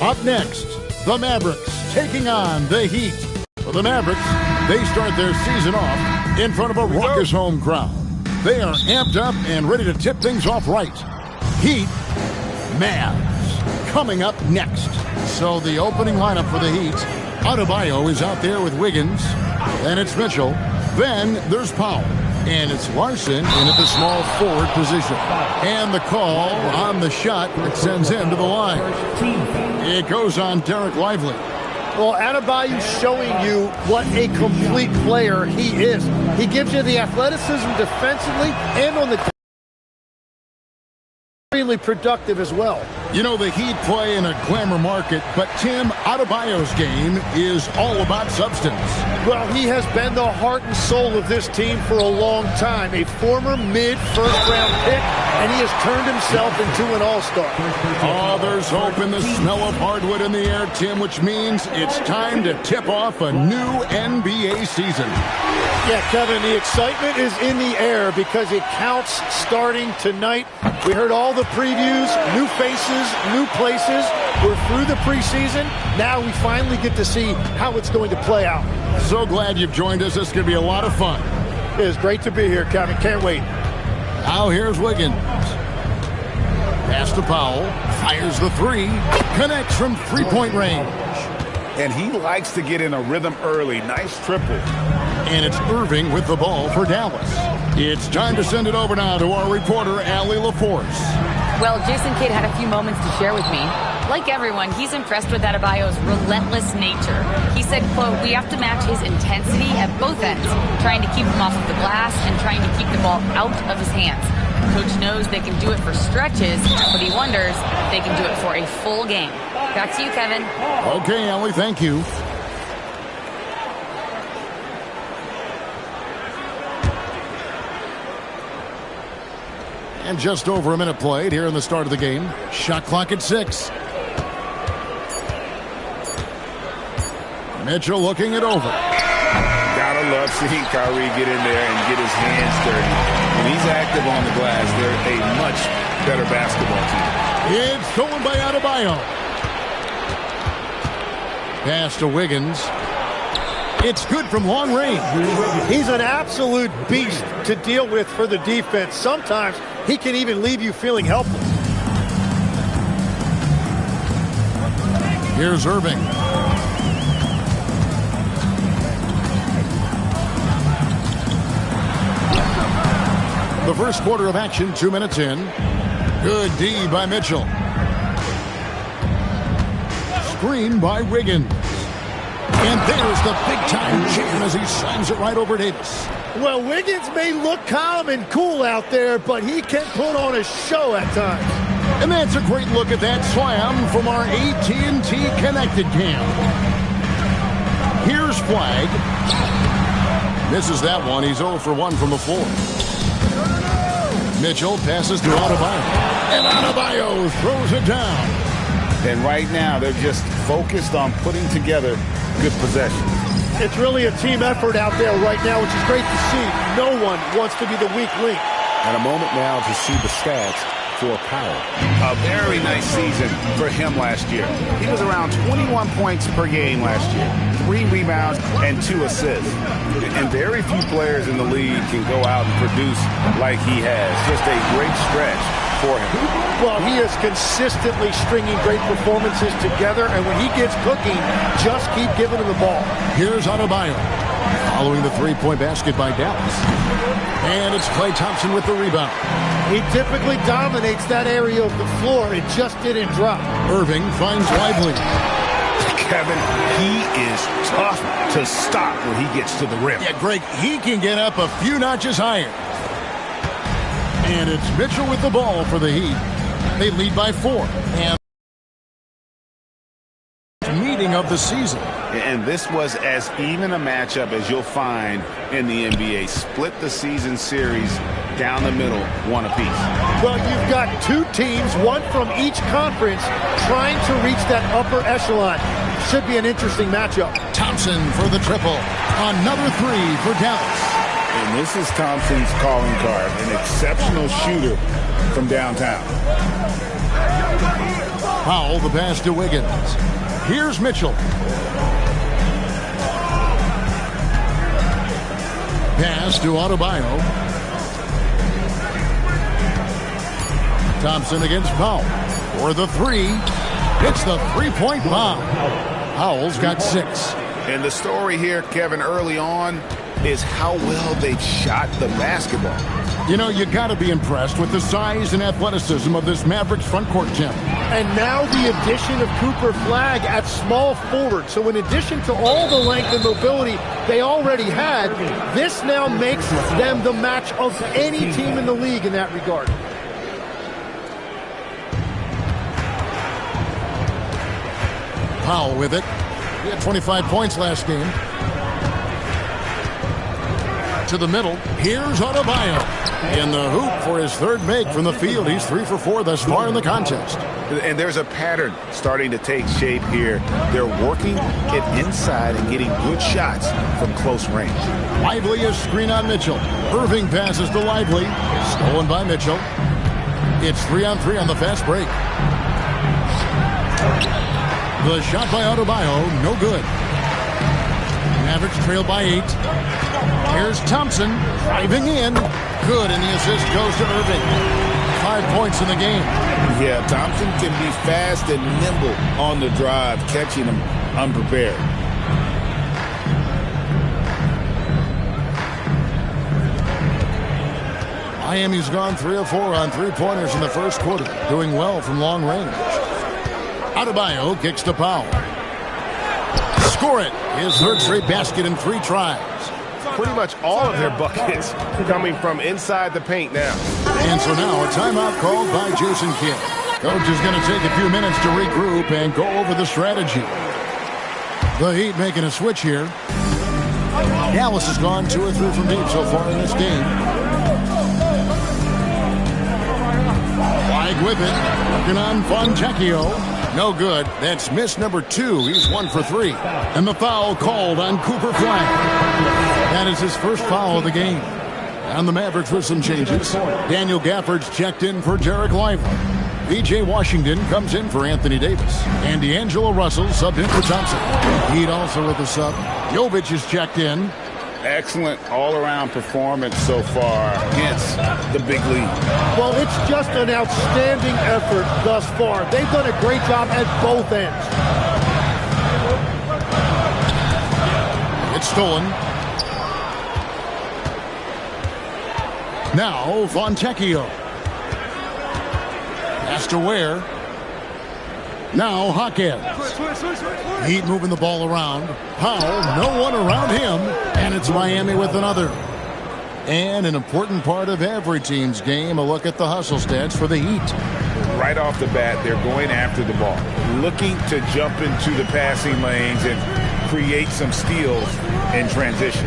Up next, the Mavericks taking on the Heat. For the Mavericks, they start their season off in front of a raucous home crowd. They are amped up and ready to tip things off right. Heat, Mavs, coming up next. So the opening lineup for the Heat, Adebayo is out there with Wiggins. Then it's Mitchell. Then there's Powell. And it's Larson in at the small forward position. And the call on the shot that sends him to the line. It goes on Derek Lively. Well, Adebayo's showing you what a complete player he is. He gives you the athleticism defensively and on the extremely productive as well. You know, the Heat play in a glamour market, but Tim, Adebayo's game is all about substance. Well, he has been the heart and soul of this team for a long time. A former mid-first-round pick, and he has turned himself into an all-star. Oh, there's hope in the smell of hardwood in the air, Tim, which means it's time to tip off a new NBA season. Yeah, Kevin, the excitement is in the air because it counts starting tonight. We heard all the previews, new faces, new places. We're through the preseason. Now we finally get to see how it's going to play out. So glad you've joined us. This is going to be a lot of fun. It is great to be here, Kevin. Can't wait. Now here's Wiggins. Pass to Powell. Fires the three. Connects from three-point range. And he likes to get in a rhythm early. Nice triple. And it's Irving with the ball for Dallas. It's time to send it over now to our reporter, Allie LaForce. Well, Jason Kidd had a few moments to share with me. Like everyone, he's impressed with Adebayo's relentless nature. He said, quote, "We have to match his intensity at both ends, trying to keep him off of the glass and trying to keep the ball out of his hands. Coach knows they can do it for stretches, but he wonders if they can do it for a full game." Back to you, Kevin. Okay, Allie, thank you. And just over a minute played here in the start of the game. Shot clock at 6. Mitchell looking it over. Gotta love seeing Kyrie get in there and get his hands dirty. When he's active on the glass, they're a much better basketball team. It's stolen by Adebayo. Pass to Wiggins. It's good from long range. He's an absolute beast to deal with for the defense. Sometimes he can even leave you feeling helpless. Here's Irving. The first quarter of action, 2 minutes in. Good D by Mitchell. Screen by Wiggins. And there's the big-time jam as he slams it right over Davis. Well, Wiggins may look calm and cool out there, but he can put on a show at times. And that's a great look at that slam from our AT&T Connected Cam. Here's Flag. Misses that one. He's 0 for 1 from the floor. Mitchell passes to Adebayo. And Adebayo throws it down. And right now, they're just focused on putting together good possession. It's really a team effort out there right now, which is great to see. No one wants to be the weak link. And a moment now to see the stats for Powell. A very nice season for him last year. He was around 21 points per game last year, 3 rebounds and 2 assists. And very few players in the league can go out and produce like he has. Just a great stretch for him. Well, he is consistently stringing great performances together, and when he gets cooking, just keep giving him the ball. Here's Adebayo, following the three-point basket by Dallas. And it's Klay Thompson with the rebound. He typically dominates that area of the floor. It just didn't drop. Irving finds Lively. Kevin, he is tough to stop when he gets to the rim. Yeah, Greg, he can get up a few notches higher. And it's Mitchell with the ball for the Heat. They lead by 4. And meeting of the season. And this was as even a matchup as you'll find in the NBA. Split the season series down the middle, 1 apiece. Well, you've got 2 teams, 1 from each conference, trying to reach that upper echelon. Should be an interesting matchup. Thompson for the triple. Another 3 for Dallas. And this is Thompson's calling card, an exceptional shooter from downtown. Powell, the pass to Wiggins. Here's Mitchell. Pass to Adebayo. Thompson against Powell. For the three. It's the three-point bomb. Powell's got 6. And the story here, Kevin, early on is how well they've shot the basketball. You know, you got to be impressed with the size and athleticism of this Mavericks front court, Tim. And now the addition of Cooper Flagg at small forward. So in addition to all the length and mobility they already had, this now makes them the match of any team in the league in that regard. Powell with it. He had 25 points last game. To the middle. Here's Adebayo. In the hoop for his third make from the field. He's 3 for 4 thus far in the contest. And there's a pattern starting to take shape here. They're working it inside and getting good shots from close range. Lively is screen on Mitchell. Irving passes to Lively. Stolen by Mitchell. It's 3-on-3 on the fast break. The shot by Adebayo, no good. Mavericks trail by 8. Here's Thompson driving in. Good, and the assist goes to Irving. 5 points in the game. Yeah, Thompson can be fast and nimble on the drive, catching him unprepared. Miami's gone 3 of 4 on three-pointers in the first quarter, doing well from long range. Adebayo kicks to Powell. Score it. His third straight basket in 3 tries. Pretty much all of their buckets coming from inside the paint now. And so now a timeout called by Jason Kidd. Coach is going to take a few minutes to regroup and go over the strategy. The Heat making a switch here. Dallas has gone 2 or 3 from deep so far in this game. Flag with it. Working on Fontecchio. No good. That's miss number 2. He's 1 for 3. And the foul called on Cooper Flagg. That is his first foul of the game. And the Mavericks with some changes. Daniel Gafford's checked in for Derek Lively. P.J. Washington comes in for Anthony Davis. And D'Angelo Russell subbed in for Thompson. Heat also with the sub. Jovic is checked in. Excellent all-around performance so far against the big league. Well, it's just an outstanding effort thus far. They've done a great job at both ends. It's stolen. Now, Fontecchio. Pass to Ware. Now, Hawkins. Heat moving the ball around. Powell, no one around him. And it's Miami with another. And an important part of every team's game, a look at the hustle stats for the Heat. Right off the bat, they're going after the ball, looking to jump into the passing lanes and create some steals in transition.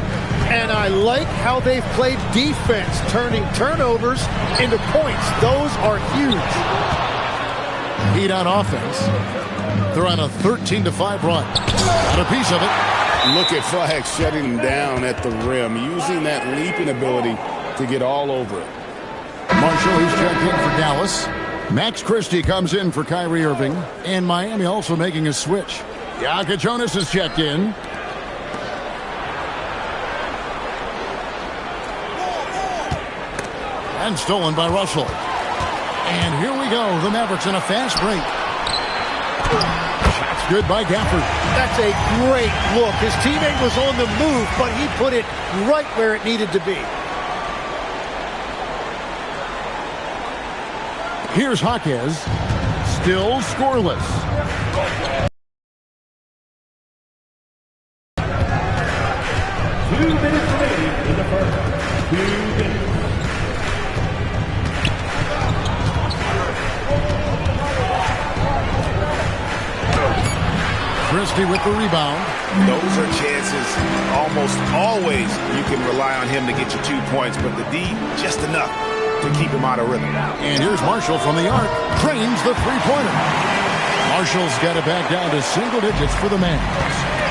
And I like how they've played defense, turning turnovers into points. Those are huge. Heat on offense. They're on a 13-5 run. Got a piece of it. Look at Flagg shutting him down at the rim, using that leaping ability to get all over it. Marshall, he's checked in for Dallas. Max Christie comes in for Kyrie Irving. And Miami also making a switch. Yaka Jonas is checked in. And stolen by Russell. And here we go. The Mavericks in a fast break. Shots good by Gafford. That's a great look. His teammate was on the move, but he put it right where it needed to be. Here's Hawkins. Still scoreless. Christie with the rebound. Those are chances almost always you can rely on him to get you 2 points, but the D, just enough to keep him out of rhythm. And here's Marshall from the arc. Drains the three-pointer. Marshall's got it back down to single digits for the Mavs.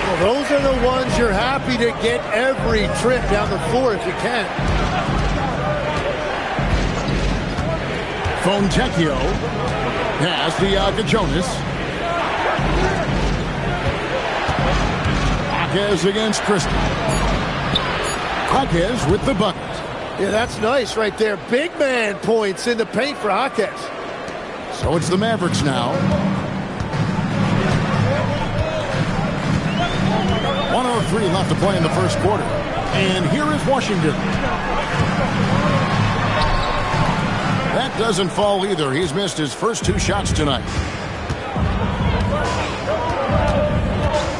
Well, those are the ones you're happy to get every trip down the floor if you can. Fontecchio. Pass to Jonas. Jaquez against Christie. Jaquez with the bucket. Yeah, that's nice right there. Big man points in the paint for Jaquez. So it's the Mavericks now. 1:03 left to play in the first quarter. And here is Washington. That doesn't fall either. He's missed his first 2 shots tonight.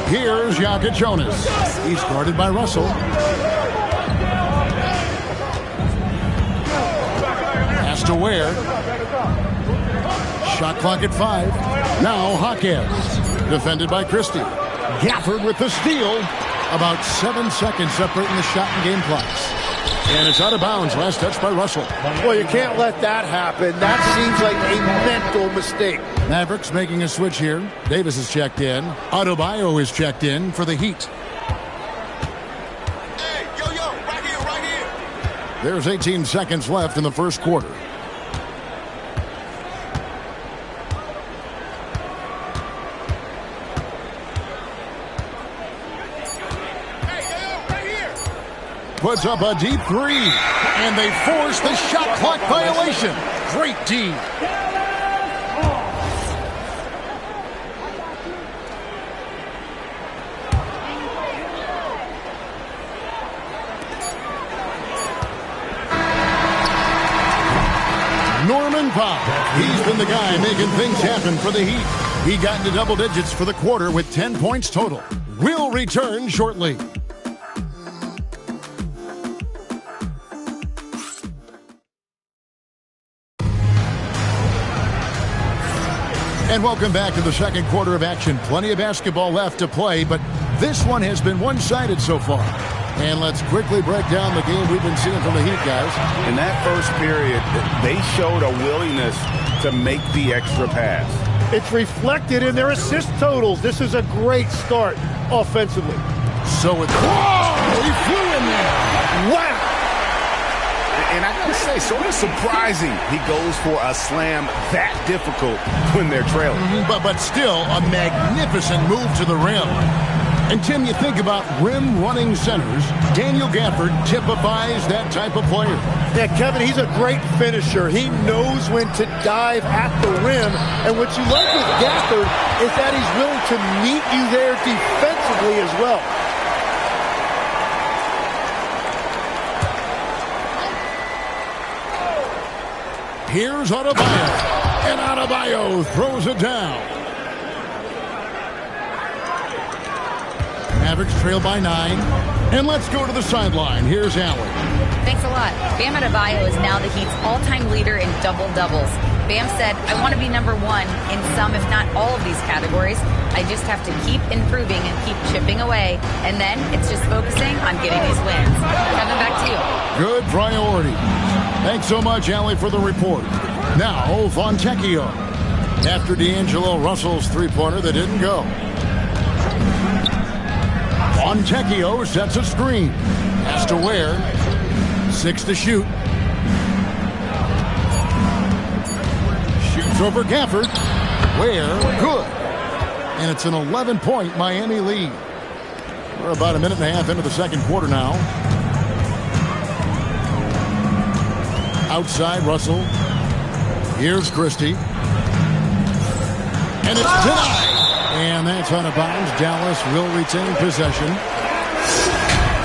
Here's Jonas. He's guarded by Russell. Pass to Ware. Shot clock at 5. Now Jaquez. Defended by Christie. Gafford with the steal. About 7 seconds separating the shot and game clocks. And it's out of bounds. Last touch by Russell. Well, you can't let that happen. That seems like a mental mistake. Mavericks making a switch here. Davis is checked in. Adebayo is checked in for the Heat. Hey, yo, right here. There's 18 seconds left in the first quarter. Puts up a deep 3, and they force the shot clock violation. Great D. Norman Powell. He's been the guy making things happen for the Heat. He got into double digits for the quarter with 10 points total. We'll return shortly. And welcome back to the second quarter of action. Plenty of basketball left to play, but this one has been one-sided so far. And let's quickly break down the game we've been seeing from the Heat, guys. In that first period, they showed a willingness to make the extra pass. It's reflected in their assist totals. This is a great start offensively. So it's... Whoa! He flew in there! Wow! And I gotta say, sort of surprising he goes for a slam that difficult when they're trailing. But still, a magnificent move to the rim. And Tim, you think about rim-running centers, Daniel Gafford typifies that type of player. Yeah, Kevin, he's a great finisher. He knows when to dive at the rim. And what you like with Gafford is that he's willing to meet you there defensively as well. Here's Adebayo. And Adebayo throws it down. Mavericks trail by 9. And let's go to the sideline. Here's Allen. Thanks a lot. Bam Adebayo is now the Heat's all-time leader in double-doubles. Bam said, I want to be number 1 in some, if not all of these categories. I just have to keep improving and keep chipping away. And then it's just focusing on getting these wins. Kevin, back to you. Good priority. Thanks so much, Allie, for the report. Now, Fontecchio. After D'Angelo Russell's three-pointer that didn't go. Fontecchio sets a screen. Has to Ware. 6 to shoot. Shoots over Gafford. Ware, good. And it's an 11-point Miami lead. We're about a minute and a half into the second quarter now. Outside, Russell. Here's Christie. And it's denied. And that's out of bounds. Dallas will retain possession.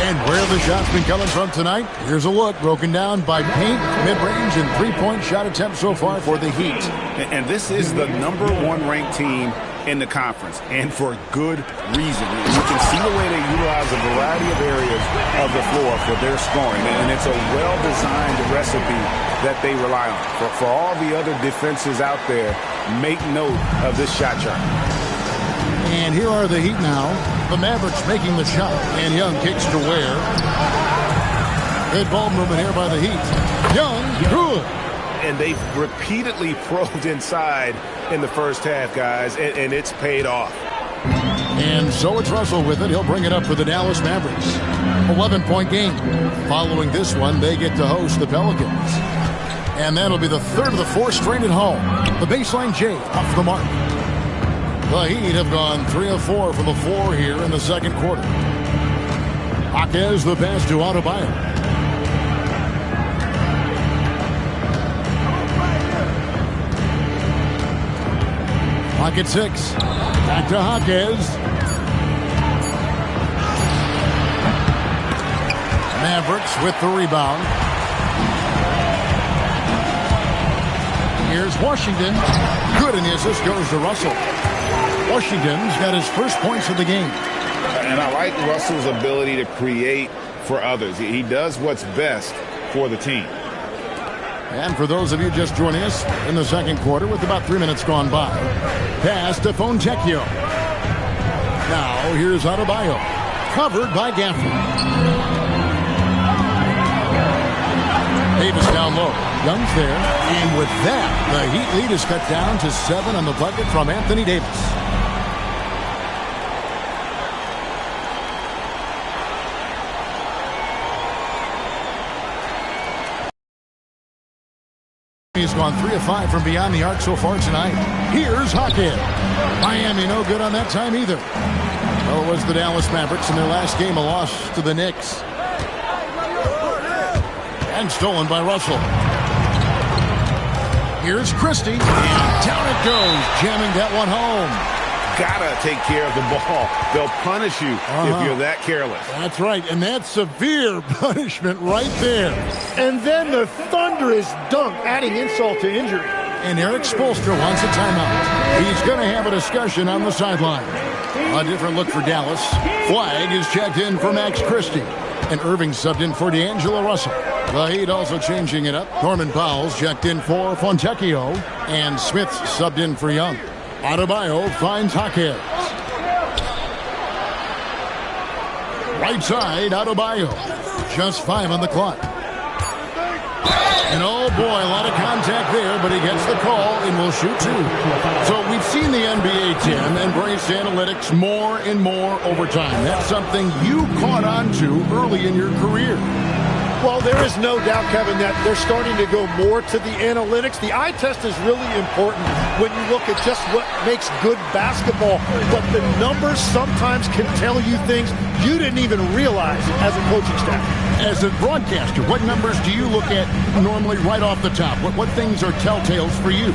And where the shot's been coming from tonight, here's a look broken down by paint, mid-range, and three-point shot attempts so far for the Heat. And this is the #1 ranked team in the conference, and for good reason. You can see the way they utilize a variety of areas of the floor for their scoring, and it's a well-designed recipe that they rely on. For all the other defenses out there, make note of this shot chart. And here are the Heat now. The Mavericks making the shot, and Young kicks to Ware. Good ball movement here by the Heat. Young, good. And they've repeatedly probed inside in the first half, guys, and it's paid off. And so it's Russell with it. He'll bring it up for the Dallas Mavericks. 11-point game. Following this one, they get to host the Pelicans. And that'll be the third of the four straight at home. The baseline J off the mark. The Heat have gone 3 of 4 from the floor here in the second quarter. Jaquez the pass to Adebayo. Pocket 6. Back to Jaquez. Mavericks with the rebound. Here's Washington. Good, and the assist goes to Russell. Washington's got his first points of the game. And I like Russell's ability to create for others. He does what's best for the team. And for those of you just joining us in the second quarter with about 3 minutes gone by, pass to Fontecchio. Now here's Adebayo. Covered by Gaffney. Davis down low. Young's there. And with that, the Heat lead is cut down to 7 on the bucket from Anthony Davis. He's gone 3 of 5 from beyond the arc so far tonight. Here's Jaquez. Miami no good on that time either. Well, it was the Dallas Mavericks in their last game, a loss to the Knicks. And stolen by Russell. Here's Christie. And down it goes, jamming that one home. Gotta take care of the ball. They'll punish you if you're that careless. That's right, and that's severe punishment right there. And then the thunderous dunk, adding insult to injury. And Eric Spoelstra wants a timeout. He's going to have a discussion on the sideline. A different look for Dallas. Flag is checked in for Max Christie. And Irving subbed in for D'Angelo Russell. The Heat also changing it up. Norman Powell's checked in for Fontecchio. And Smith's subbed in for Young. Adebayo finds Jaquez. Right side, Adebayo. Just 5 on the clock. And oh boy, a lot of contact there, but he gets the call and will shoot 2. So we've seen the NBA 10 embrace analytics more and more over time. That's something you caught on to early in your career. Well, there is no doubt, Kevin, that they're starting to go more to the analytics. The eye test is really important when you look at just what makes good basketball. But the numbers sometimes can tell you things you didn't even realize as a coaching staff. As a broadcaster, what numbers do you look at normally right off the top? What things are telltales for you?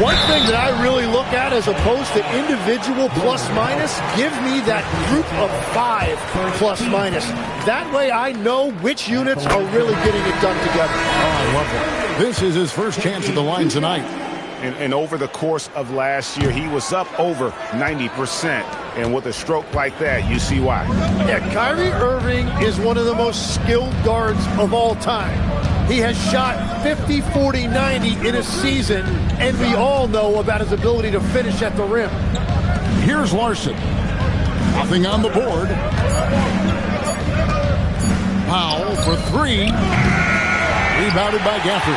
One thing that I really look at as opposed to individual plus-minus, give me that group of 5 plus-minus. That way I know which units are really getting it done together. Oh, I love that. This is his first chance at the line tonight. And over the course of last year, he was up over 90%. And with a stroke like that, you see why. Yeah, Kyrie Irving is one of the most skilled guards of all time. He has shot 50, 40, 90 in a season, and we all know about his ability to finish at the rim. Here's Larson. Nothing on the board. Powell for 3. Rebounded by Gaffney.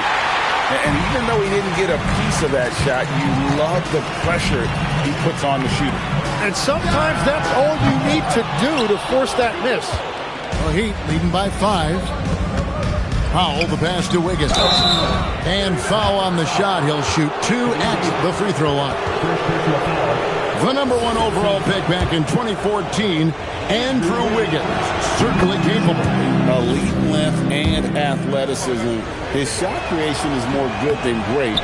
And even though he didn't get a piece of that shot, you love the pressure he puts on the shooter. And sometimes that's all you need to do to force that miss. The Heat leading by 5. Powell, the pass to Wiggins. And foul on the shot. He'll shoot 2 at the free throw line. The number 1 overall pick back in 2014, Andrew Wiggins. Certainly capable. Elite length and athleticism. His shot creation is more good than great.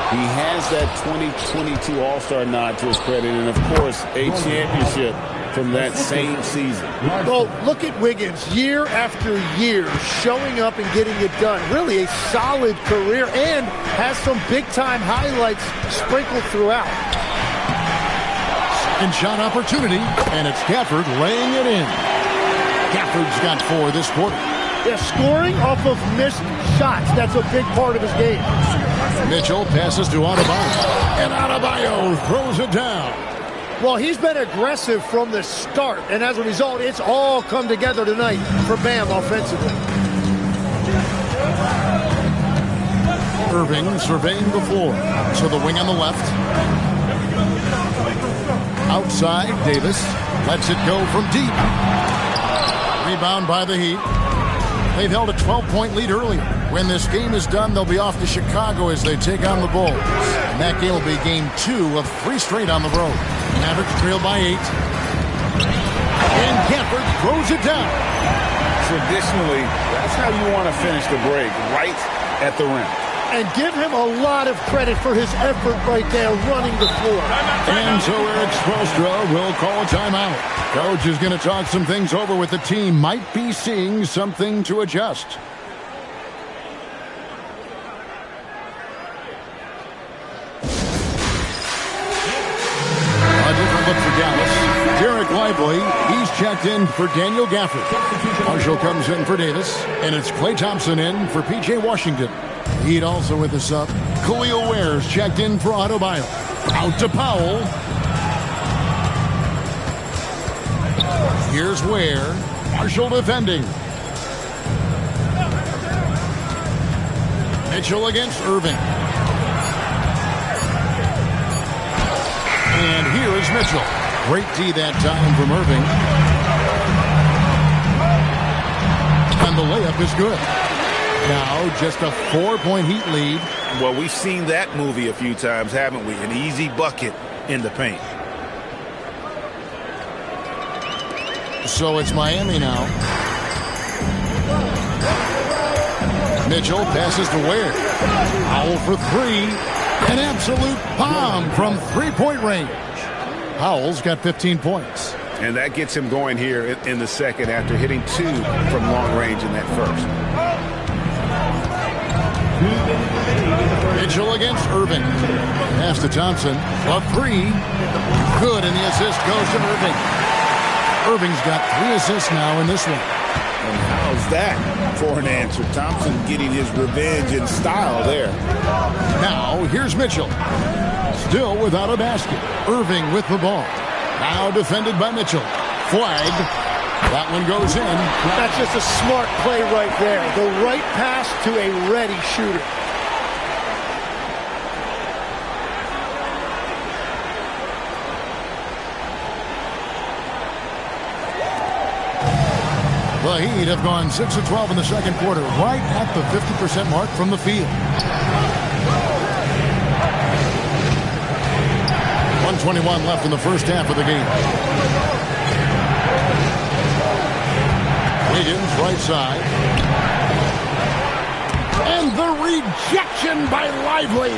He has that 2022 All-Star nod to his credit, and of course, a championship from that same season. Well, look at Wiggins year after year showing up and getting it done. Really a solid career and has some big-time highlights sprinkled throughout. Second shot opportunity, and it's Gafford laying it in. Gafford's got 4 this quarter. Yeah, scoring off of missed shots. That's a big part of his game. Mitchell passes to Adebayo, and Adebayo throws it down. Well, he's been aggressive from the start, and as a result, it's all come together tonight for Bam offensively. Irving surveying the floor. So the wing on the left. Outside, Davis lets it go from deep. Rebound by the Heat. They've held a 12-point lead earlier. When this game is done, they'll be off to Chicago as they take on the Bulls. And that game will be game 2 of 3 straight on the road. Mavericks trail by 8. And Gafford throws it down. Traditionally, that's how you want to finish the break, right at the rim. And give him a lot of credit for his effort right there running the floor. And so Eric Spoelstra will call a timeout. Coach is going to talk some things over with the team. Might be seeing something to adjust. A different look for Dallas. Derek Lively, he's checked in for Daniel Gafford. Marshall comes in for Davis, and it's Klay Thompson in for P.J. Washington. Heat also with the sub. Khalil Ware's checked in for Adebayo. Out to Powell. Here's Ware. Marshall defending. Mitchell against Irving. And here is Mitchell. Great D that time from Irving. And the layup is good. Now just a 4-point Heat lead. Well, we've seen that movie a few times, haven't we? An easy bucket in the paint. So it's Miami now. Mitchell passes to Ware. Powell for 3. An absolute bomb from 3-point range. Powell's got 15 points. And that gets him going here in the second after hitting 2 from long range in that first. Mitchell against Irving. Pass to Thompson. A 3. Good, and the assist goes to Irving. Irving's got 3 assists now in this one. And how's that for an answer? Thompson getting his revenge in style there. Now, here's Mitchell. Still without a basket. Irving with the ball. Now defended by Mitchell. Flag. That one goes in. That's just a smart play right there. The right pass to a ready shooter. The Heat have gone 6 of 12 in the second quarter, right at the 50% mark from the field. 1:21 left in the first half of the game. Wiggins, right side. And the rejection by Lively.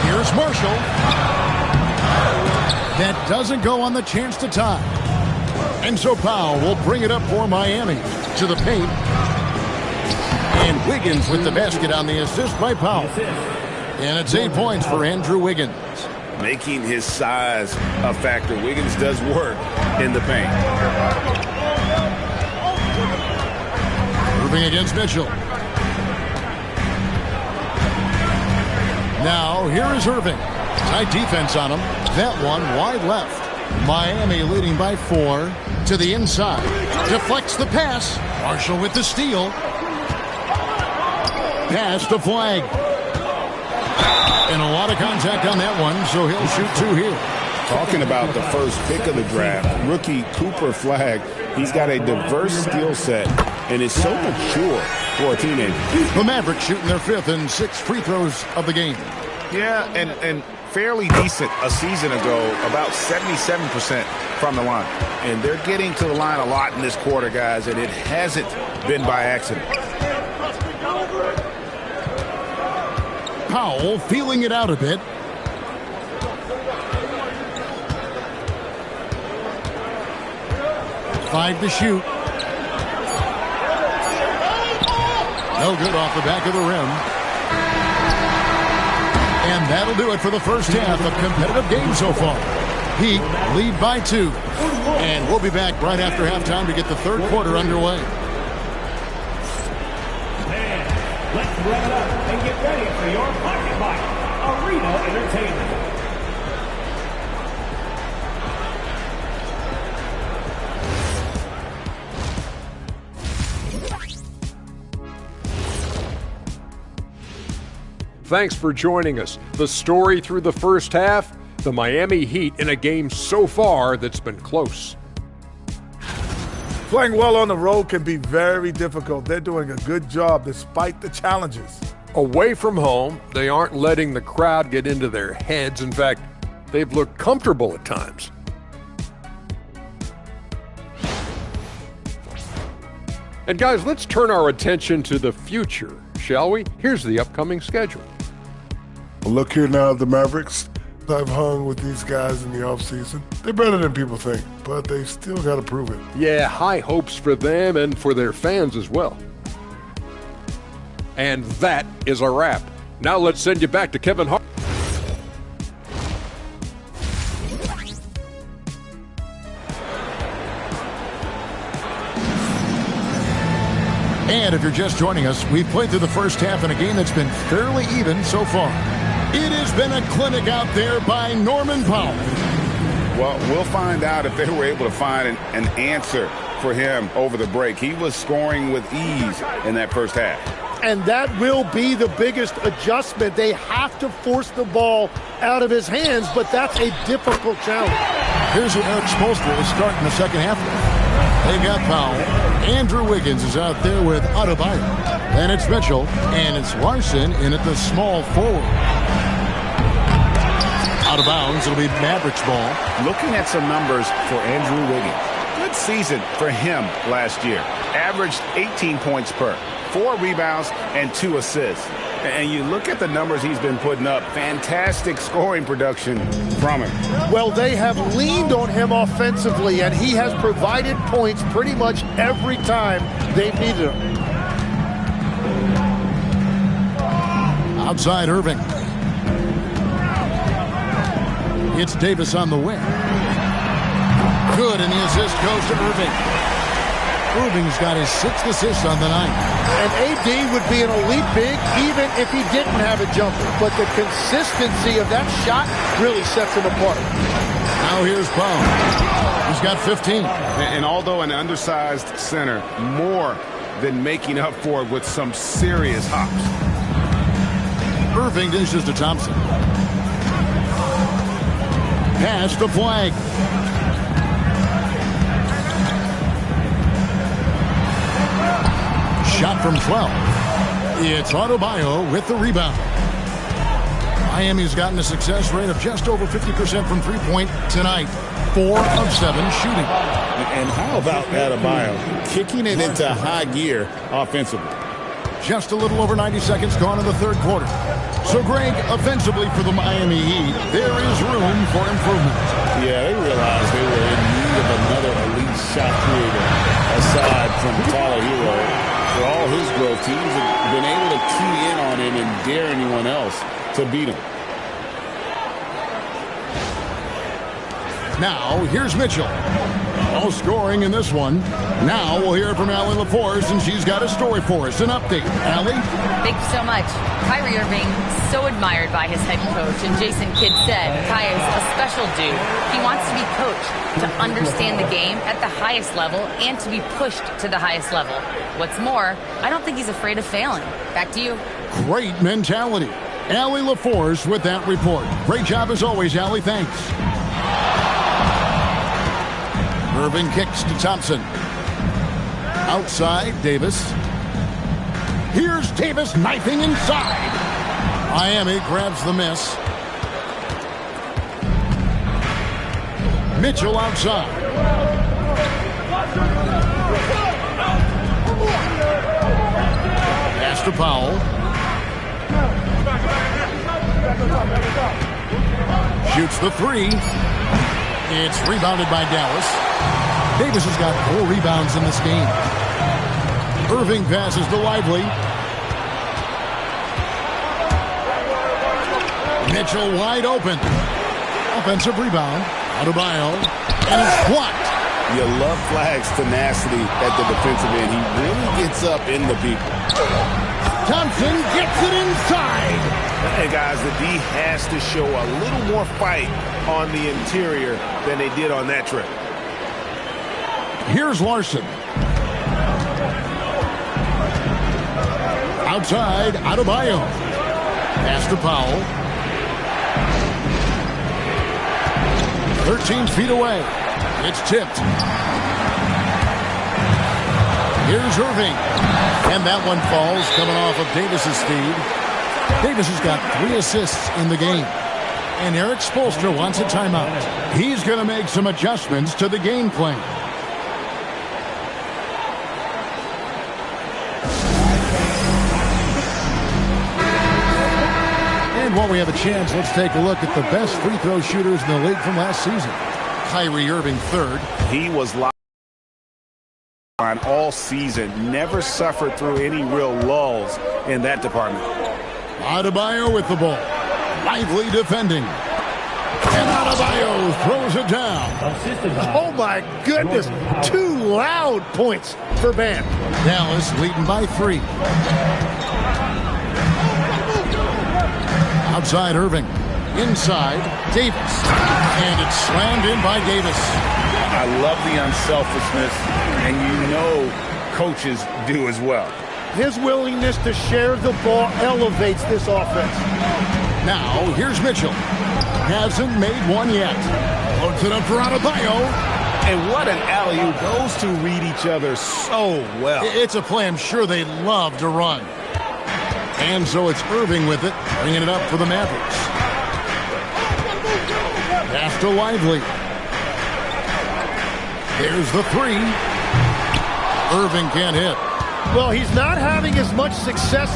Here's Marshall. That doesn't go on the chance to tie. And so Powell will bring it up for Miami to the paint. And Wiggins with the basket on the assist by Powell. And it's 8 points for Andrew Wiggins. Making his size a factor. Wiggins does work in the paint. Irving against Mitchell. Now here is Irving. Tight defense on him. That one wide left. Miami leading by 4 to the inside. Deflects the pass. Marshall with the steal. Pass to Flag. And a lot of contact on that one, so he'll shoot 2 here. Talking about the first pick of the draft, rookie Cooper Flag. He's got a diverse skill set and is so mature for a teenager. The Mavericks shooting their 5th and 6th free throws of the game. Yeah, and fairly decent a season ago, about 77% from the line. And they're getting to the line a lot in this quarter, guys, and it hasn't been by accident. Powell feeling it out a bit. Five to shoot. No good off the back of the rim. And that'll do it for the first half of competitive game so far. Heat lead by 2. And we'll be back right after halftime to get the third quarter underway. Let's rev it up and get ready for your Pocket Bite Arena Entertainment. Thanks for joining us. The story through the first half, the Miami Heat in a game so far that's been close. Playing well on the road can be very difficult. They're doing a good job despite the challenges. Away from home, they aren't letting the crowd get into their heads. In fact, they've looked comfortable at times. And guys, let's turn our attention to the future, shall we? Here's the upcoming schedule. Well, look here now, the Mavericks. I've hung with these guys in the offseason. They're better than people think, but they still got to prove it. Yeah, high hopes for them and for their fans as well. And that is a wrap. Now let's send you back to Kevin Hart. And if you're just joining us, we've played through the first half in a game that's been fairly even so far. It has been a clinic out there by Norman Powell. Well, we'll find out if they were able to find an answer for him over the break. He was scoring with ease in that first half. And that will be the biggest adjustment. They have to force the ball out of his hands, but that's a difficult challenge. Here's who Eric Spoelstra is starting the second half with. They've got Powell. Andrew Wiggins is out there with Adebayo. And it's Mitchell, and it's Larson in at the small forward. Out of bounds, it'll be Mavericks ball. Looking at some numbers for Andrew Wiggins. Good season for him last year. Averaged 18 points per, 4 rebounds, and 2 assists. And you look at the numbers he's been putting up, fantastic scoring production from him. Well, they have leaned on him offensively, and he has provided points pretty much every time they've needed him. Outside Irving. It's Davis on the wing. Good, and the assist goes to Irving. Irving's got his 6th assist on the night. And AD would be an elite big even if he didn't have a jumper. But the consistency of that shot really sets him apart. Now here's Powell. He's got 15. And although an undersized center, more than making up for it with some serious hops. Irving dishes to Thompson. Pass the flag. Shot from 12. It's Adebayo with the rebound. Miami's gotten a success rate of just over 50% from three-point tonight. 4 of 7 shooting. And how about Adebayo kicking it into high gear offensively? Just a little over 90 seconds gone in the third quarter. So, Greg, offensively for the Miami Heat, there is room for improvement. Yeah, they realized they were in need of another elite shot creator aside from Tyler Hero. For all his growth, teams have been able to key in on him and dare anyone else to beat him. Now, here's Mitchell. No scoring in this one. Now we'll hear from Allie LaForce, and she's got a story for us. An update. Allie? Thank you so much. Kyrie Irving, so admired by his head coach, and Jason Kidd said Kai is a special dude. He wants to be coached, to understand the game at the highest level, and to be pushed to the highest level. What's more, I don't think he's afraid of failing. Back to you. Great mentality. Allie LaForce with that report. Great job as always, Allie. Thanks. Irving kicks to Thompson. Outside, Davis. Here's Davis knifing inside. Miami grabs the miss. Mitchell outside. Pass to Powell. Shoots the 3. It's rebounded by Dallas. Davis has got 4 rebounds in this game. Irving passes to Lively. Mitchell wide open. Offensive rebound. Adebayo. And it's blocked. You love Flag's tenacity at the defensive end. He really gets up in the people. Thompson gets it inside. Hey, guys, the D has to show a little more fight on the interior than they did on that trip. Here's Larson. Outside, Adebayo. Pass to Powell. 13 feet away. It's tipped. Here's Irving. And that one falls coming off of Davis's speed. Davis has got 3 assists in the game. And Eric Spoelstra wants a timeout. He's going to make some adjustments to the game plan. And while we have a chance, let's take a look at the best free throw shooters in the league from last season. Kyrie Irving, 3rd. He was locked on all season, never suffered through any real lulls in that department. Adebayo with the ball. Lively defending. And Adebayo throws it down. Oh, my goodness. 2 loud points for Bam. Dallas leading by 3. Outside Irving. Inside Davis. And it's slammed in by Davis. I love the unselfishness, and you know coaches do as well. His willingness to share the ball elevates this offense. Now, here's Mitchell. Hasn't made one yet. Loads it up for Adebayo. And what an alley-oop. Those two read each other so well. It's a play I'm sure they love to run. And so it's Irving with it, bringing it up for the Mavericks. Pass to Lively. There's the 3. Irving can't hit. Well, he's not having as much success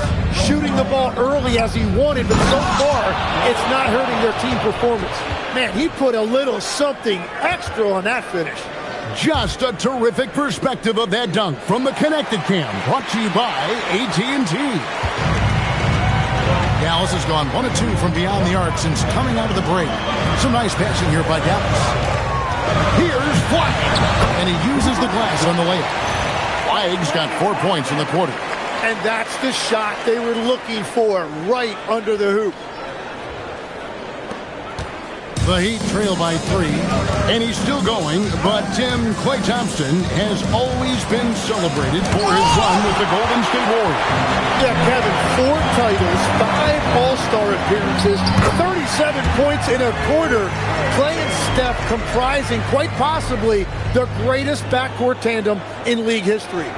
shooting the ball early as he wanted, but so far, it's not hurting their team performance. Man, he put a little something extra on that finish. Just a terrific perspective of that dunk from the Connected Cam, brought to you by AT&T. Dallas has gone 1 of 2 from beyond the arc since coming out of the break. Some nice passing here by Dallas. Here's Flag, and he uses the glass on the layup. Flag's got 4 points in the quarter. And that's the shot they were looking for, right under the hoop. The Heat trail by 3, and he's still going, but Tim Klay Thompson has always been celebrated for his run with the Golden State Warriors. Yeah, Kevin, 4 titles, 5 All-Star appearances, 37 points in a quarter. Klay and Steph comprising quite possibly the greatest backcourt tandem in league history.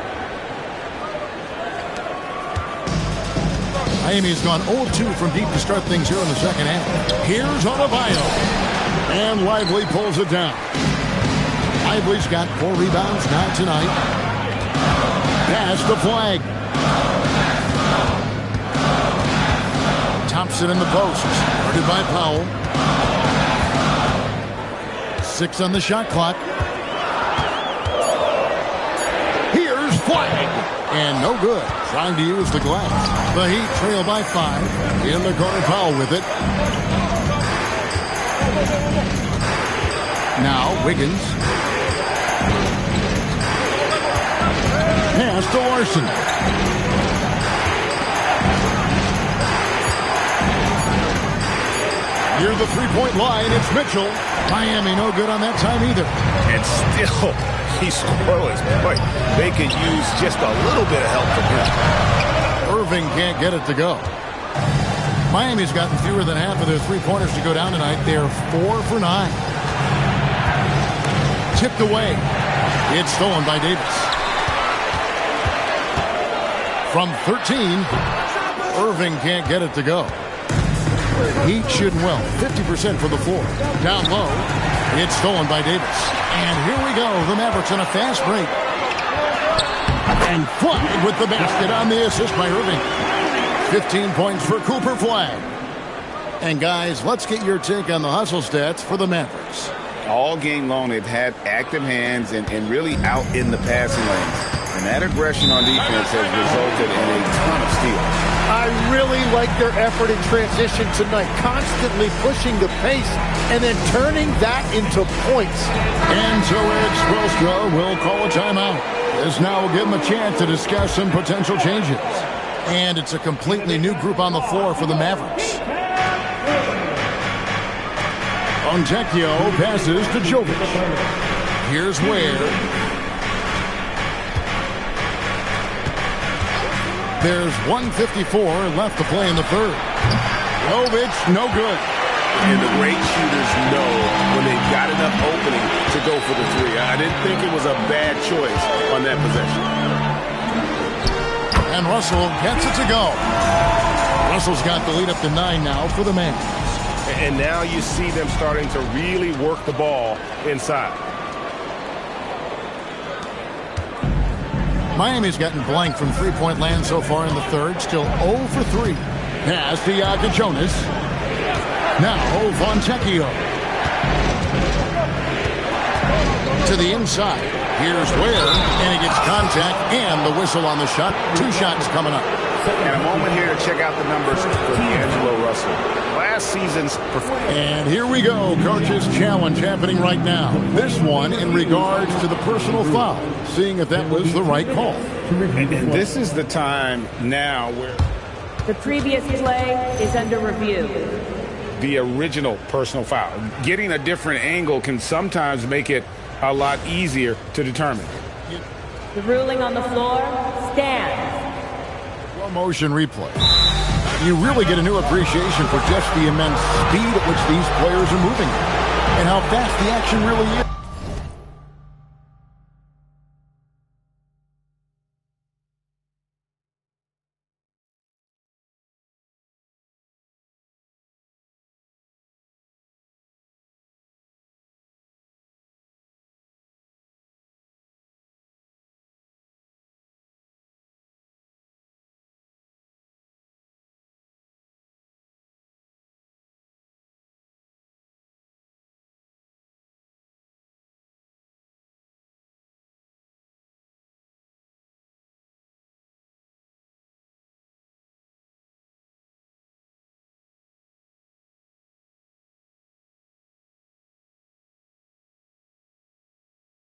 Miami's gone 0-2 from deep to start things here in the second half. Here's Adebayo. And Lively pulls it down. Lively's got 4 rebounds now tonight. Pass to Flag. Thompson in the post. Guarded by Powell. 6 on the shot clock. Here's Flag. And no good. Trying to use the glass. The Heat trail by 5. In the corner, Powell with it. Now, Wiggins. Pass to Larson. Near the three-point line, it's Mitchell. Miami no good on that time either. And still, he's scoreless. Boy, they could use just a little bit of help from him. Irving can't get it to go. Miami's gotten fewer than half of their three-pointers to go down tonight. They're 4 for 9. Tipped away. It's stolen by Davis. From 13, Irving can't get it to go. Heat shooting well, 50% for the floor. Down low, it's stolen by Davis. And here we go, the Mavericks on a fast break. And Flag with the basket on the assist by Irving. 15 points for Cooper Flag. And guys, let's get your take on the hustle stats for the Mavericks. All game long, they've had active hands and really out in the passing lanes. And that aggression on defense has resulted in a ton of steals. I really like their effort in transition tonight, constantly pushing the pace and then turning that into points. And so Eric Spoelstra will call a timeout. This now will give him a chance to discuss some potential changes. And it's a completely new group on the floor for the Mavericks. Fontecchio passes to Jovic. Here's Ware. There's 1:54 left to play in the third. Jovic, no good. And the great shooters know when they've got enough opening to go for the three. I didn't think it was a bad choice on that possession. And Russell gets it to go. Russell's got the lead up to 9 now for the Mavs. And now you see them starting to really work the ball inside. Miami's gotten blank from three-point land so far in the third. Still 0 for 3. Pass to Jonas. Now Fontecchio. To the inside. Here's Ware, and he gets contact and the whistle on the shot. 2 shots coming up. And a moment here to check out the numbers for D'Angelo Russell. Last season's performance. And here we go. Coach's challenge happening right now. This one in regards to the personal foul. Seeing if that was the right call. And this is the time now where the previous play is under review. The original personal foul. Getting a different angle can sometimes make it a lot easier to determine. The ruling on the floor stands. Slow motion replay. You really get a new appreciation for just the immense speed at which these players are moving and how fast the action really is.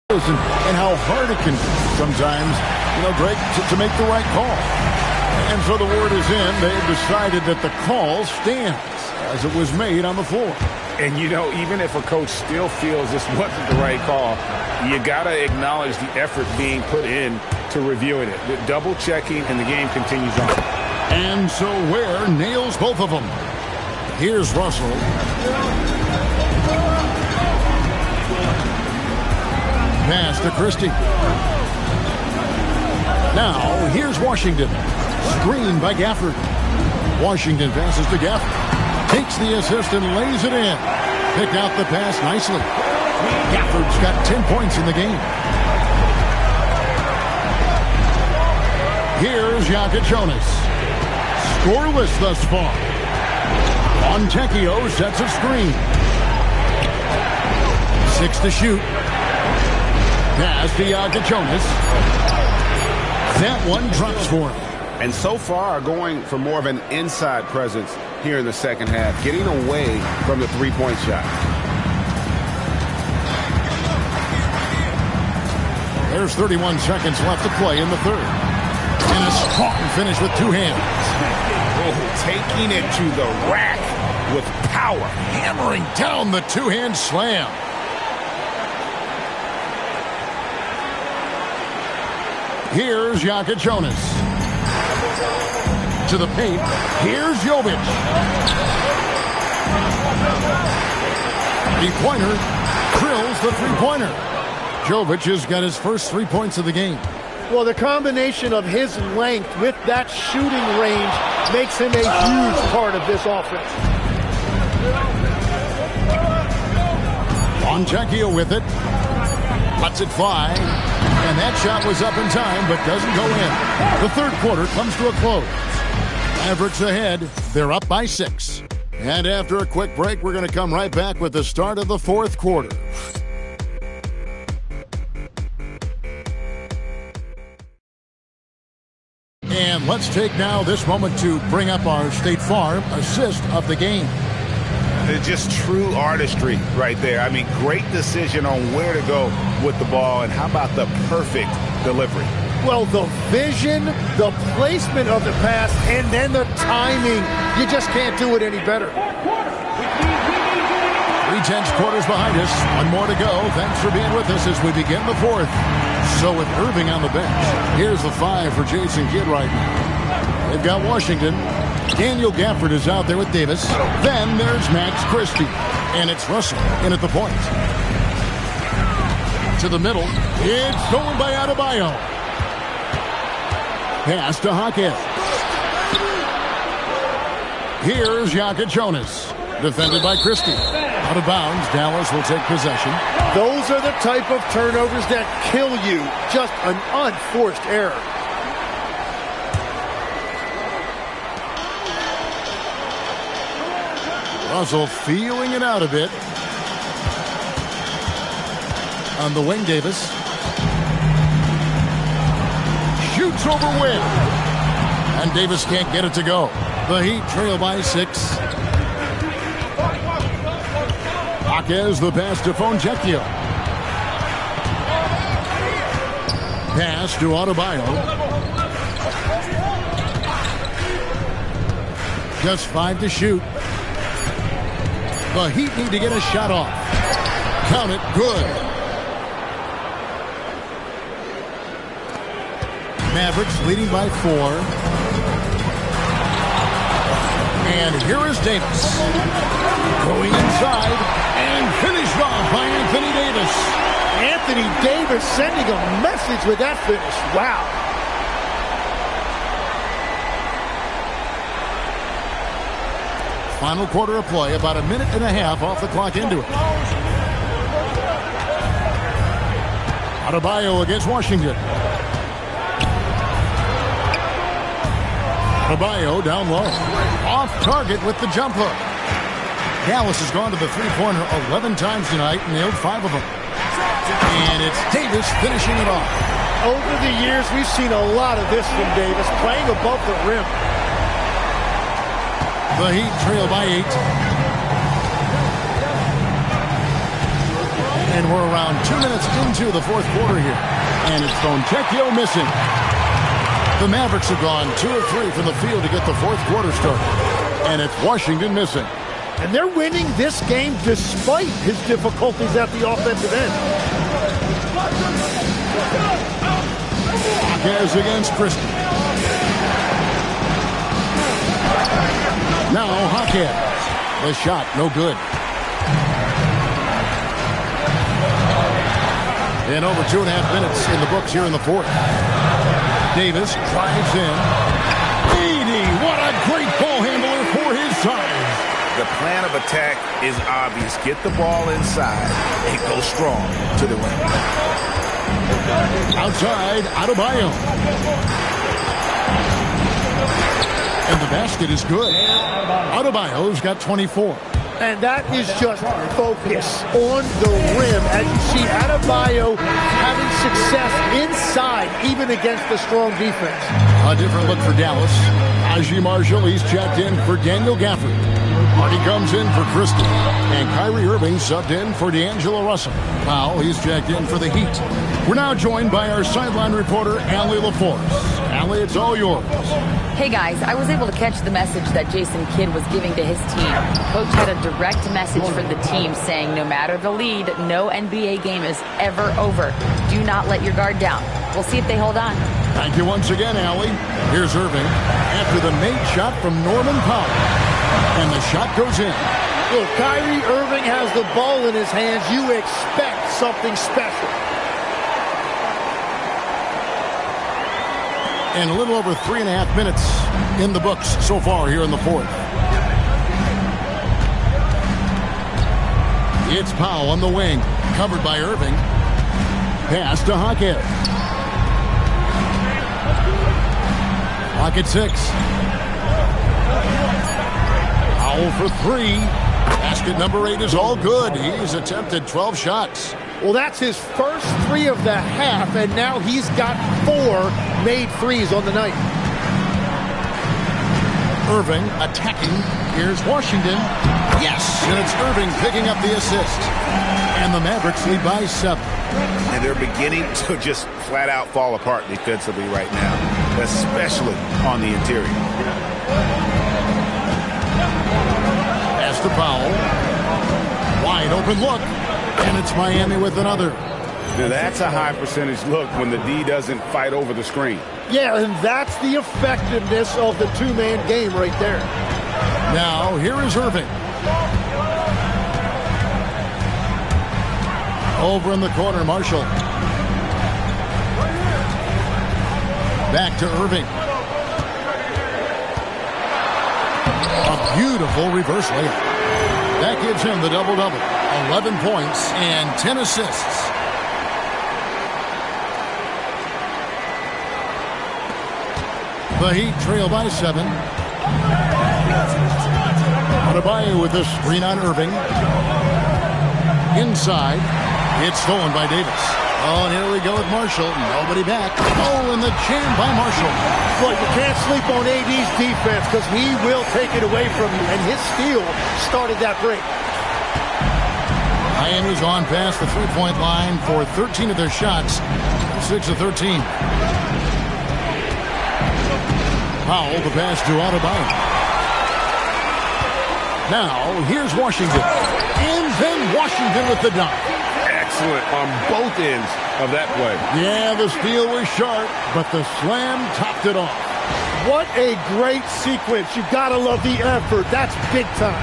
And how hard it can be sometimes, Greg, to make the right call. And so the word is in. They've decided that the call stands as it was made on the floor. And, even if a coach still feels this wasn't the right call, you got to acknowledge the effort being put in to reviewing it. The double checking, and the game continues on. And so Ware nails both of them. Here's Russell. Pass to Christie. Now, here's Washington. Screen by Gafford. Washington passes to Gafford. Takes the assist and lays it in. Picked out the pass nicely. Gafford's got 10 points in the game. Here's Jonas. Scoreless thus far. Fontecchio sets a screen. 6 to shoot. Pass to Jonas. That one drops for him. And so far going for more of an inside presence here in the second half, getting away from the three-point shot. There's 31 seconds left to play in the third. And a strong finish with 2 hands. Taking it to the rack with power. Hammering down the 2-hand slam. Here's Jonas. To the paint. Here's Jovic. Three-pointer. Drills the three-pointer. Jovic has got his first 3 points of the game. Well, the combination of his length with that shooting range makes him a huge part of this offense. Fontecchio with it. Lets it fly. And that shot was up in time, but doesn't go in. The third quarter comes to a close. Mavericks ahead. They're up by 6. And after a quick break, we're going to come right back with the start of the fourth quarter. And let's take now this moment to bring up our State Farm assist of the game. Just true artistry right there. I mean, great decision on where to go with the ball, and how about the perfect delivery? Well, the vision, the placement of the pass, and then the timing. You just can't do it any better. 3/10 quarters behind us. One more to go. Thanks for being with us as we begin the fourth. So with Irving on the bench, here's the 5 for Jason Kidd right now. They've got Washington. Daniel Gafford is out there with Davis. Then there's Max Christie. And it's Russell in at the point. To the middle. It's stolen by Adebayo. Pass to Hawkins. Here's Jonas. Defended by Christie. Out of bounds. Dallas will take possession. Those are the type of turnovers that kill you. Just an unforced error. Russell feeling it out a bit. On the wing, Davis. Shoots over Wynn. And Davis can't get it to go. The Heat trail by 6. Jaquez the pass to Foncecchio. Pass to Adebayo. Just 5 to shoot. The Heat need to get a shot off. Count it, good. Mavericks leading by 4. And here is Davis. Going inside and finished off by Anthony Davis. Anthony Davis sending a message with that finish. Wow. Final quarter of play, about a minute and a half off the clock into it. Adebayo against Washington. Adebayo down low. Off target with the jump hook. Dallas has gone to the three-pointer 11 times tonight and nailed 5 of them. And it's Davis finishing it off. Over the years, we've seen a lot of this from Davis, playing above the rim. The Heat trail by 8. And we're around 2 minutes into the fourth quarter here. And it's Foncecchio missing. The Mavericks have gone 2 of 3 from the field to get the fourth quarter started. And it's Washington missing. And they're winning this game despite his difficulties at the offensive end. Jaquez against Christie. Now Hawkins. The shot, no good. And over 2.5 minutes in the books here in the fourth. Davis drives in. Edey, what a great ball handler for his size. The plan of attack is obvious. Get the ball inside and go strong to the rim. Outside, Adebayo. And the basket is good. Adebayo's got 24. And that is just focus on the rim. As you see, Adebayo having success inside, even against the strong defense. A different look for Dallas. Aji Marshall, he's checked in for Daniel Gafford. Marty comes in for Christie. And Kyrie Irving subbed in for D'Angelo Russell. Powell, he's checked in for the Heat. We're now joined by our sideline reporter, Allie LaForce. Allie, it's all yours. Hey guys, I was able to catch the message that Jason Kidd was giving to his team. Coach had a direct message for the team saying no matter the lead, no NBA game is ever over. Do not let your guard down. We'll see if they hold on. Thank you once again, Allie. Here's Irving after the made shot from Norman Powell. And the shot goes in. Look, Kyrie Irving has the ball in his hands. You expect something special. And a little over 3.5 minutes in the books so far here in the fourth. It's Powell on the wing, covered by Irving. Pass to Hawkins. Pocket 6. Powell for 3. Basket number 8 is all good. He's attempted 12 shots. Well, that's his first 3 of the half, and now he's got 4 made threes on the night. Irving attacking. Here's Washington. Yes! And it's Irving picking up the assist. And the Mavericks lead by 7. And they're beginning to just flat out fall apart defensively right now, especially on the interior. Pass to Powell. Wide open look. And it's Miami with another. Now that's a high percentage look when the D doesn't fight over the screen. Yeah, and that's the effectiveness of the two-man game right there. Now, here is Irving. Over in the corner, Marshall. Back to Irving. A beautiful reverse layup. That gives him the double-double. 11 points and 10 assists. The Heat trail by 7. Adebayo with the screen on Irving. Inside. It's stolen by Davis. Oh, and here we go with Marshall. Nobody back. Oh, and the jam by Marshall. Well, you can't sleep on AD's defense because he will take it away from you, and his steal started that break. Miami's on past the three-point line for 13 of their shots. 6 of 13. Powell, the pass to Adebayo. Now, here's Washington. And then Washington with the dunk. Excellent on both ends of that play. Yeah, the steal was sharp, but the slam topped it off. What a great sequence. You gotta love the effort. That's big time.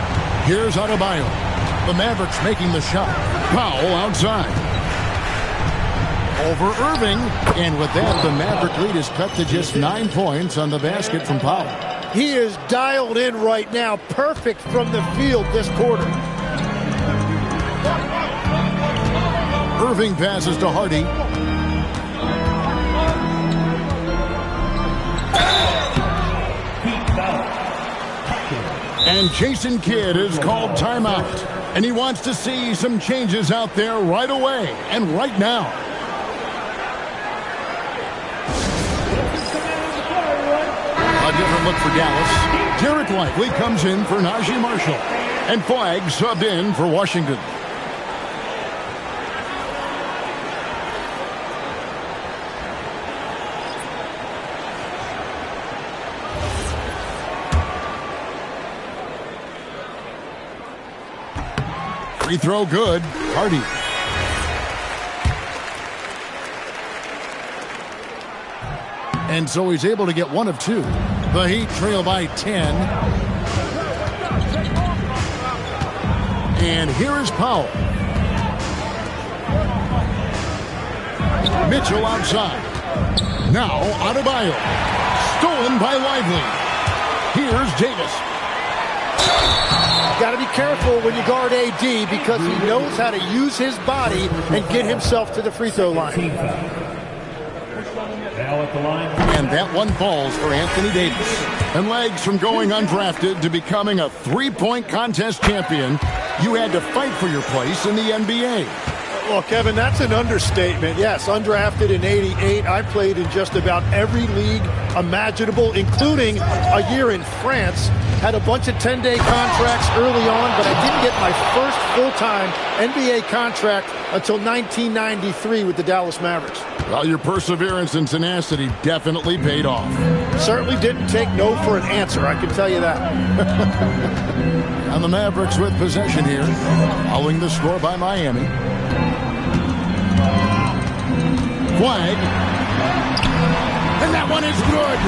Here's Adebayo. The Mavericks making the shot. Powell outside. Over Irving. And with that, the Maverick lead is cut to just 9 points on the basket from Powell. He is dialed in right now. Perfect from the field this quarter. Irving passes to Hardy. And Jason Kidd is called timeout. And he wants to see some changes out there right away and right now. A different look for Dallas. Derek Lively comes in for Najee Marshall. And Flagg subbed in for Washington. Free throw good. Hardy. And so he's able to get 1 of 2. The Heat trail by 10. And here is Powell. Mitchell outside. Now Adebayo. Stolen by Lively. Here's Davis. Got to be careful when you guard AD because he knows how to use his body and get himself to the free throw line. And that one falls for Anthony Davis. And legs from going undrafted to becoming a three-point contest champion, you had to fight for your place in the NBA. Well, Kevin, that's an understatement. Yes, undrafted in '88. I played in just about every league imaginable, including a year in France. Had a bunch of 10-day contracts early on, but I didn't get my first full-time NBA contract until 1993 with the Dallas Mavericks. Well, your perseverance and tenacity definitely paid off. Certainly didn't take no for an answer, I can tell you that. And the Mavericks with possession here, following the score by Miami. Flag. And that one is good.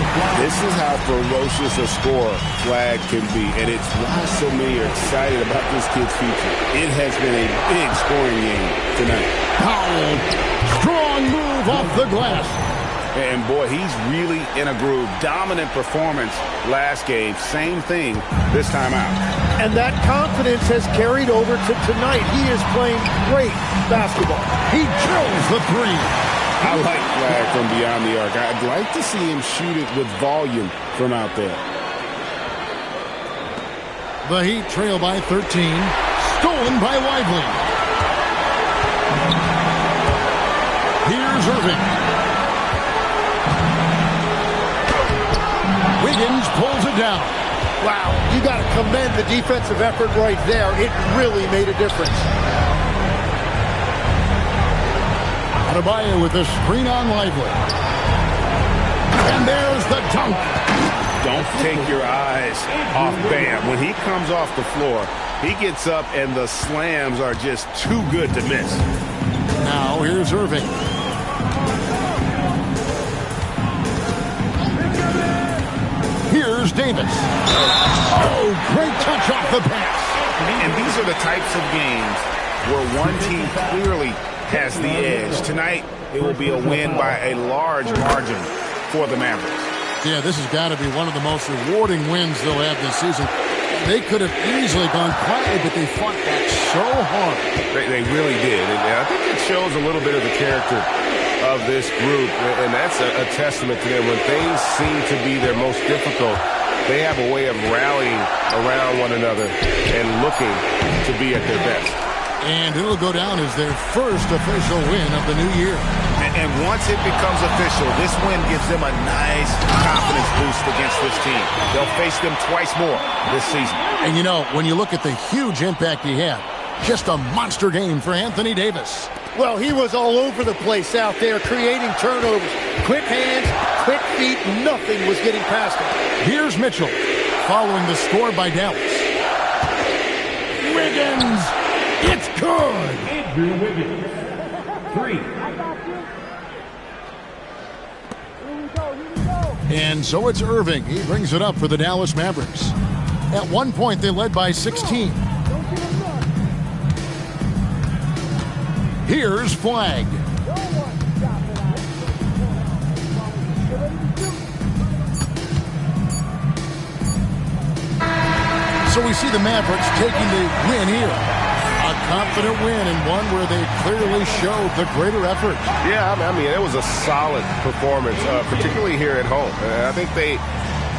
This is how ferocious a score Flag can be, and it's why so many are excited about this kid's future. It has been a big scoring game tonight. Powell, strong move off the glass. And boy, he's really in a groove. Dominant performance last game. Same thing this time out. And that confidence has carried over to tonight. He is playing great basketball. He drills the three. I like Flag from beyond the arc. I'd like to see him shoot it with volume from out there. The Heat trail by 13. Stolen by Lively. Here's Irving. Wiggins pulls it down. Wow, you got to commend the defensive effort right there. It really made a difference. Adebayo with the screen on Lively. And there's the dunk. Don't take your eyes off Bam. When he comes off the floor, he gets up and the slams are just too good to miss. Now here's Irving. Here's Davis. Oh, great touch off the pass. And these are the types of games where one team clearly has the edge. Tonight, it will be a win by a large margin for the Mavericks. Yeah, this has got to be one of the most rewarding wins they'll have this season. They could have easily gone quietly, but they fought back so hard. They really did. And I think it shows a little bit of the character of this group, and that's a testament to them. When things seem to be their most difficult, they have a way of rallying around one another and looking to be at their best. And it'll go down as their first official win of the new year. And once it becomes official, this win gives them a nice confidence boost against this team. They'll face them twice more this season. And you know, when you look at the huge impact he had, just a monster game for Anthony Davis. Well, he was all over the place out there, creating turnovers. Quick hands, quick feet, nothing was getting past him. Here's Mitchell, following the score by Dallas. Wiggins, it's good. Andrew Wiggins, 3. And so it's Irving. He brings it up for the Dallas Mavericks. At one point, they led by 16. Here's Flag. So we see the Mavericks taking the win here. A confident win and one where they clearly showed the greater effort. Yeah, I mean, it was a solid performance, particularly here at home. And I think they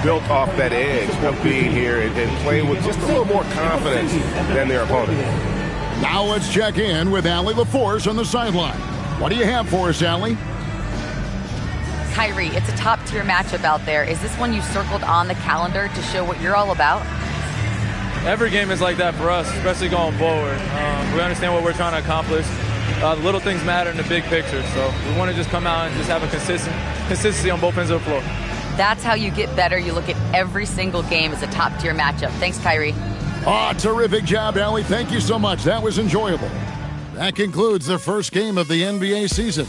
built off that edge of being here and playing with just a little more confidence than their opponent. Now let's check in with Allie LaForce on the sideline. What do you have for us, Allie? Kyrie, it's a top-tier matchup out there. Is this one you circled on the calendar to show what you're all about? Every game is like that for us, especially going forward. We understand what we're trying to accomplish. The little things matter in the big picture, so we want to just come out and just have a consistency on both ends of the floor. That's how you get better. You look at every single game as a top-tier matchup. Thanks, Kyrie. Oh, terrific job, Allie. Thank you so much. That was enjoyable. That concludes the first game of the NBA season.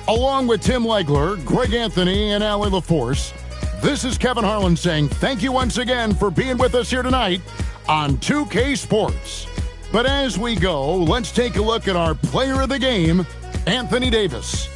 Along with Tim Legler, Greg Anthony, and Allie LaForce, this is Kevin Harlan saying thank you once again for being with us here tonight on 2K Sports. But as we go, let's take a look at our player of the game, Anthony Davis.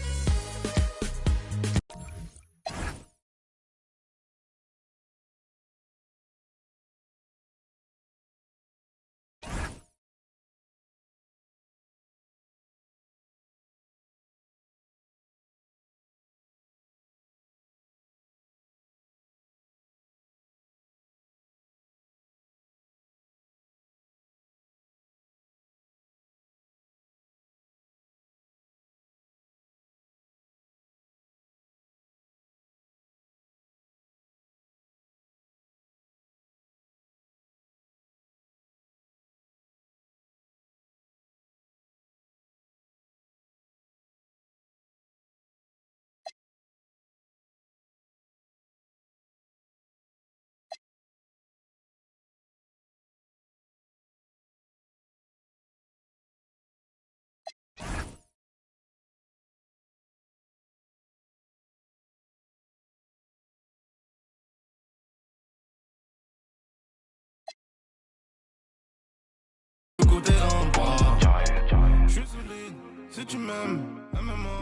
Je suis solide, si tu m'aimes, aime-moi.